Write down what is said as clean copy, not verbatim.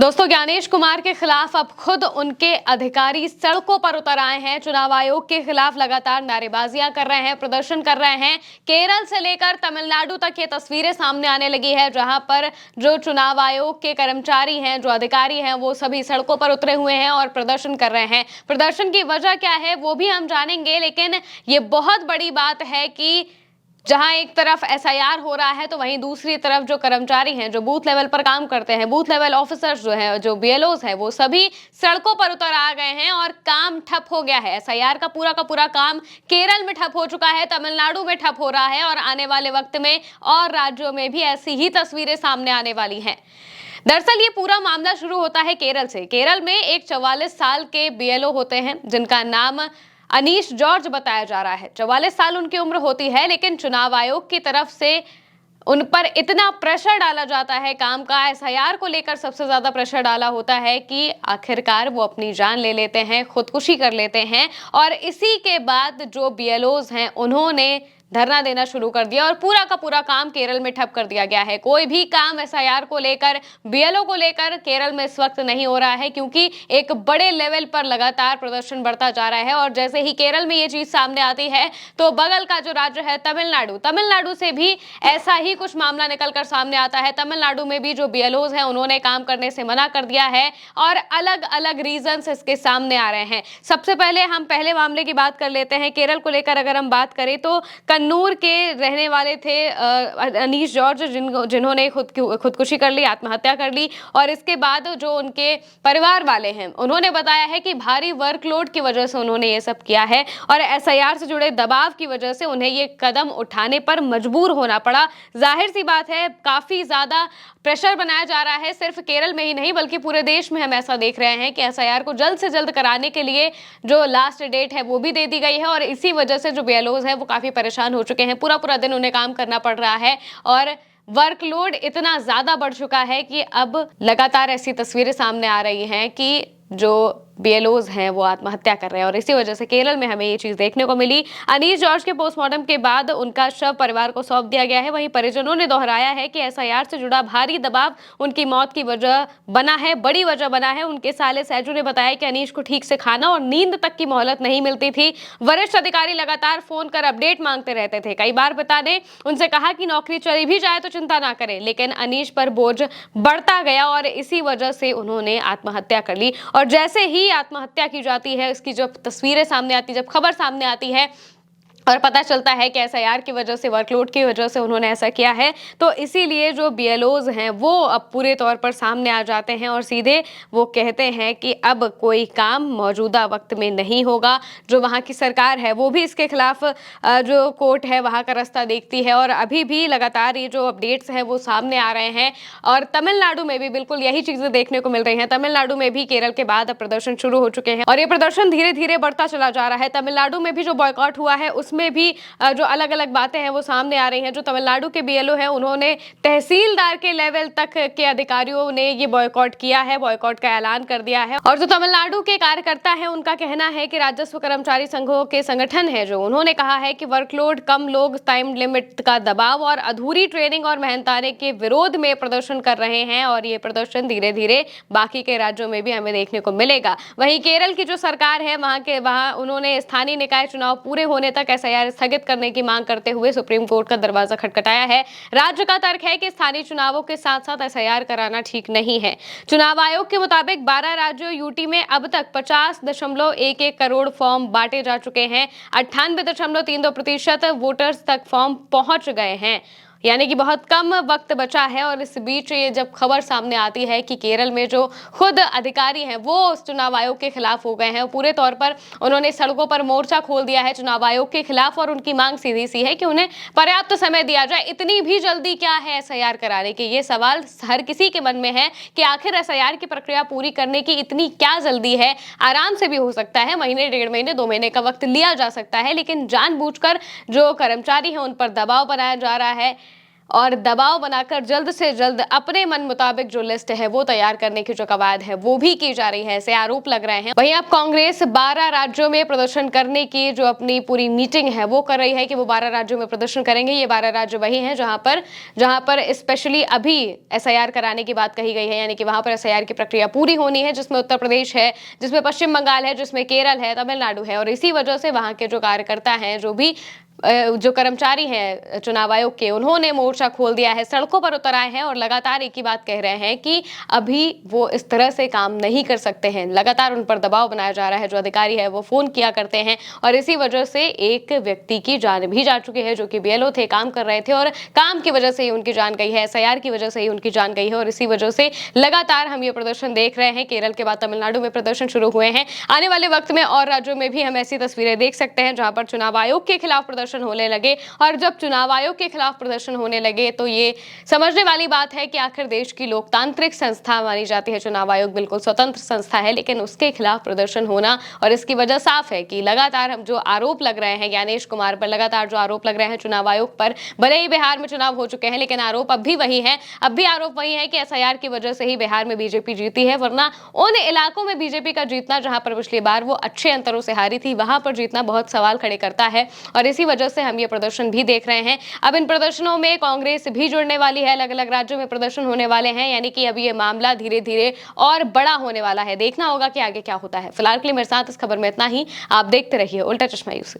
दोस्तों, ज्ञानेश कुमार के खिलाफ अब खुद उनके अधिकारी सड़कों पर उतर आए हैं। चुनाव आयोग के खिलाफ लगातार नारेबाजियां कर रहे हैं, प्रदर्शन कर रहे हैं। केरल से लेकर तमिलनाडु तक ये तस्वीरें सामने आने लगी है, जहां पर जो चुनाव आयोग के कर्मचारी हैं, जो अधिकारी हैं, वो सभी सड़कों पर उतरे हुए हैं और प्रदर्शन कर रहे हैं। प्रदर्शन की वजह क्या है वो भी हम जानेंगे, लेकिन ये बहुत बड़ी बात है कि जहां एक तरफ एसआईआर हो रहा है तो वहीं दूसरी तरफ जो कर्मचारी हैं, जो बूथ लेवल पर काम करते हैं, बूथ लेवल ऑफिसर्स जो हैं, जो बीएलओज हैं, वो सभी सड़कों पर उतर आ गए हैं और काम ठप हो गया है। एसआईआर का पूरा काम केरल में ठप हो चुका है, तमिलनाडु में ठप हो रहा है और आने वाले वक्त में और राज्यों में भी ऐसी ही तस्वीरें सामने आने वाली हैं। दरअसल ये पूरा मामला शुरू होता है केरल से। केरल में एक 44 साल के बीएलओ होते हैं जिनका नाम अनीश जॉर्ज बताया जा रहा है। 44 साल उनकी उम्र होती है, लेकिन चुनाव आयोग की तरफ से उन पर इतना प्रेशर डाला जाता है काम का, एसआईआर को लेकर सबसे ज्यादा प्रेशर डाला होता है कि आखिरकार वो अपनी जान ले लेते हैं, खुदकुशी कर लेते हैं। और इसी के बाद जो बीएलओज हैं उन्होंने धरना देना शुरू कर दिया और पूरा का पूरा काम केरल में ठप कर दिया गया है। कोई भी काम एसआईआर को लेकर, बीएलओ को लेकर केरल में इस वक्त नहीं हो रहा है, क्योंकि एक बड़े लेवल पर लगातार प्रदर्शन बढ़ता जा रहा है। और जैसे ही केरल में ये चीज सामने आती है तो बगल का जो राज्य है तमिलनाडु से भी ऐसा ही कुछ मामला निकलकर सामने आता है। तमिलनाडु में भी जो बीएलओज हैं उन्होंने काम करने से मना कर दिया है और अलग अलग रीजंस इसके सामने आ रहे हैं। सबसे पहले हम पहले मामले की बात कर लेते हैं। केरल को लेकर अगर हम बात करें तो कन्नूर के रहने वाले थे अनीश जॉर्ज, जिन्होंने खुदकुशी कर ली, आत्महत्या कर ली। और इसके बाद जो उनके परिवार वाले हैं उन्होंने बताया है कि भारी वर्कलोड की वजह से उन्होंने ये सब किया है और एसआईआर से जुड़े दबाव की वजह से उन्हें ये कदम उठाने पर मजबूर होना पड़ा। जाहिर सी बात है, काफी ज्यादा प्रेशर बनाया जा रहा है, सिर्फ केरल में ही नहीं बल्कि पूरे देश में हम ऐसा देख रहे हैं कि एसआईआर को जल्द से जल्द कराने के लिए जो लास्ट डेट है वो भी दे दी गई है। और इसी वजह से जो बीएलओज हैं वो काफी परेशान हो चुके हैं। पूरा दिन उन्हें काम करना पड़ रहा है और वर्कलोड इतना ज्यादा बढ़ चुका है कि अब लगातार ऐसी तस्वीरें सामने आ रही हैं कि जो बीएलओज हैं वो आत्महत्या कर रहे हैं और इसी वजह से केरल में हमें ये चीज देखने को मिली। अनीश जॉर्ज के पोस्टमार्टम के बाद उनका शव परिवार को सौंप दिया गया है। वहीं परिजनों ने दोहराया है कि एसआईआर से जुड़ा भारी दबाव उनकी मौत की वजह बना है, बड़ी वजह बना है। उनके साले सैजू ने बताया कि अनीश को ठीक से खाना और नींद तक की मोहलत नहीं मिलती थी। वरिष्ठ अधिकारी लगातार फोन कर अपडेट मांगते रहते थे। कई बार पिता ने उनसे कहा कि नौकरी चली भी जाए तो चिंता ना करें, लेकिन अनीश पर बोझ बढ़ता गया और इसी वजह से उन्होंने आत्महत्या कर ली। और जैसे ही आत्महत्या की जाती है, उसकी जब तस्वीरें सामने आती, जब खबर सामने आती है और पता चलता है कि एसआईआर की वजह से, वर्कलोड की वजह से उन्होंने ऐसा किया है, तो इसीलिए जो बीएलओज हैं वो अब पूरे तौर पर सामने आ जाते हैं और सीधे वो कहते हैं कि अब कोई काम मौजूदा वक्त में नहीं होगा। जो वहाँ की सरकार है वो भी इसके खिलाफ जो कोर्ट है वहाँ का रास्ता देखती है और अभी भी लगातार ये जो अपडेट्स हैं वो सामने आ रहे हैं। और तमिलनाडु में भी बिल्कुल यही चीजें देखने को मिल रही हैं। तमिलनाडु में भी केरल के बाद अब प्रदर्शन शुरू हो चुके हैं और ये प्रदर्शन धीरे धीरे बढ़ता चला जा रहा है। तमिलनाडु में भी जो बॉयकॉट हुआ है उसमें भी जो अलग अलग बातें हैं वो सामने आ रही हैं। जो तमिलनाडु के बीएलओ हैं उन्होंने तहसीलदार के लेवल तक के अधिकारियों ने ये बॉयकॉट किया है, बॉयकॉट का ऐलान कर दिया है। और जो तमिलनाडु के कार्यकर्ता हैं उनका कहना है कि राजस्व कर्मचारी संघों के संगठन है जो, उन्होंने कहा है कि वर्कलोड कम, लोग टाइम लिमिट का दबाव और अधूरी ट्रेनिंग और मेहनताने के विरोध में प्रदर्शन कर रहे हैं और ये प्रदर्शन धीरे धीरे बाकी के राज्यों में भी हमें देखने को मिलेगा। वहीं केरल की जो सरकार है वहां उन्होंने स्थानीय निकाय चुनाव पूरे होने तक एसआईआर स्थगित करने की मांग करते हुए सुप्रीम कोर्ट का दरवाजा खटखटाया है। राज्य का तर्क है कि स्थानीय चुनावों के साथ साथ एसआईआर कराना ठीक नहीं है। चुनाव आयोग के मुताबिक 12 राज्यों यूटी में अब तक 50.11 करोड़ फॉर्म बांटे जा चुके हैं। 98.32% वोटर्स तक फॉर्म पहुंच गए हैं, यानी कि बहुत कम वक्त बचा है। और इस बीच ये जब खबर सामने आती है कि केरल में जो खुद अधिकारी हैं वो उस चुनाव आयोग के खिलाफ हो गए हैं, पूरे तौर पर उन्होंने सड़कों पर मोर्चा खोल दिया है चुनाव आयोग के खिलाफ और उनकी मांग सीधी सी है कि उन्हें पर्याप्त समय दिया जाए। इतनी भी जल्दी क्या है एसआईआर कराने की? ये सवाल हर किसी के मन में है कि आखिर एसआईआर की प्रक्रिया पूरी करने की इतनी क्या जल्दी है? आराम से भी हो सकता है, महीने, 1.5 महीने, 2 महीने का वक्त लिया जा सकता है, लेकिन जानबूझकर जो कर्मचारी हैं उन पर दबाव बनाया जा रहा है और दबाव बनाकर जल्द से जल्द अपने मन मुताबिक जो लिस्ट है वो तैयार करने की जो कवायद है वो भी की जा रही है, ऐसे आरोप लग रहे हैं। वहीं अब कांग्रेस 12 राज्यों में प्रदर्शन करने की जो अपनी पूरी मीटिंग है वो कर रही है कि वो 12 राज्यों में प्रदर्शन करेंगे। ये 12 राज्य वही हैं जहां पर स्पेशली अभी एसआईआर कराने की बात कही गई है, यानी कि वहां पर एसआईआर की प्रक्रिया पूरी होनी है, जिसमें उत्तर प्रदेश है, जिसमें पश्चिम बंगाल है, जिसमें केरल है, तमिलनाडु है। और इसी वजह से वहां के जो कार्यकर्ता हैं, जो कर्मचारी हैं चुनाव आयोग के, उन्होंने मोर्चा खोल दिया है, सड़कों पर उतर आए हैं और लगातार एक ही बात कह रहे हैं कि अभी वो इस तरह से काम नहीं कर सकते हैं। लगातार उन पर दबाव बनाया जा रहा है। जो अधिकारी है वो फोन किया करते हैं और इसी वजह से एक व्यक्ति की जान भी जा चुकी है, जो कि बीएलओ थे, काम कर रहे थे और काम की वजह से ही उनकी जान गई है, एसआईआर की वजह से ही उनकी जान गई है। और इसी वजह से लगातार हम ये प्रदर्शन देख रहे हैं। केरल के बाद तमिलनाडु में प्रदर्शन शुरू हुए हैं। आने वाले वक्त में और राज्यों में भी हम ऐसी तस्वीरें देख सकते हैं जहां पर चुनाव आयोग के खिलाफ प्रदर्शन होने लगे। और जब चुनाव आयोग के खिलाफ प्रदर्शन होने लगे तो ये समझने वाली बात है कि आखिर देश की लोकतांत्रिक संस्था मानी जाती है चुनाव आयोग, बिल्कुल स्वतंत्र संस्था है, लेकिन उसके खिलाफ प्रदर्शन होना, और इसकी वजह साफ है कि लगातार हम जो आरोप लग रहे हैं ज्ञानेश कुमार पर, लगातार जो आरोप लग रहे हैं चुनाव आयोग पर, भले ही बिहार में चुनाव हो चुके हैं लेकिन आरोप अब भी वही है। अब भी आरोप वही है कि एसआईआर की वजह से ही बिहार में बीजेपी जीती है, वरना उन इलाकों में बीजेपी का जीतना जहां पर पिछली बार वो अच्छे अंतरों से हारी थी, वहां पर जीतना बहुत सवाल खड़े करता है। और इसी वजह से हम ये प्रदर्शन भी देख रहे हैं। अब इन प्रदर्शनों में कांग्रेस भी जुड़ने वाली है, अलग अलग राज्यों में प्रदर्शन होने वाले हैं, यानी कि अब ये मामला धीरे धीरे और बड़ा होने वाला है। देखना होगा कि आगे क्या होता है। फिलहाल के लिए मेरे साथ इस खबर में इतना ही। आप देखते रहिए उल्टा चश्मा यूसी।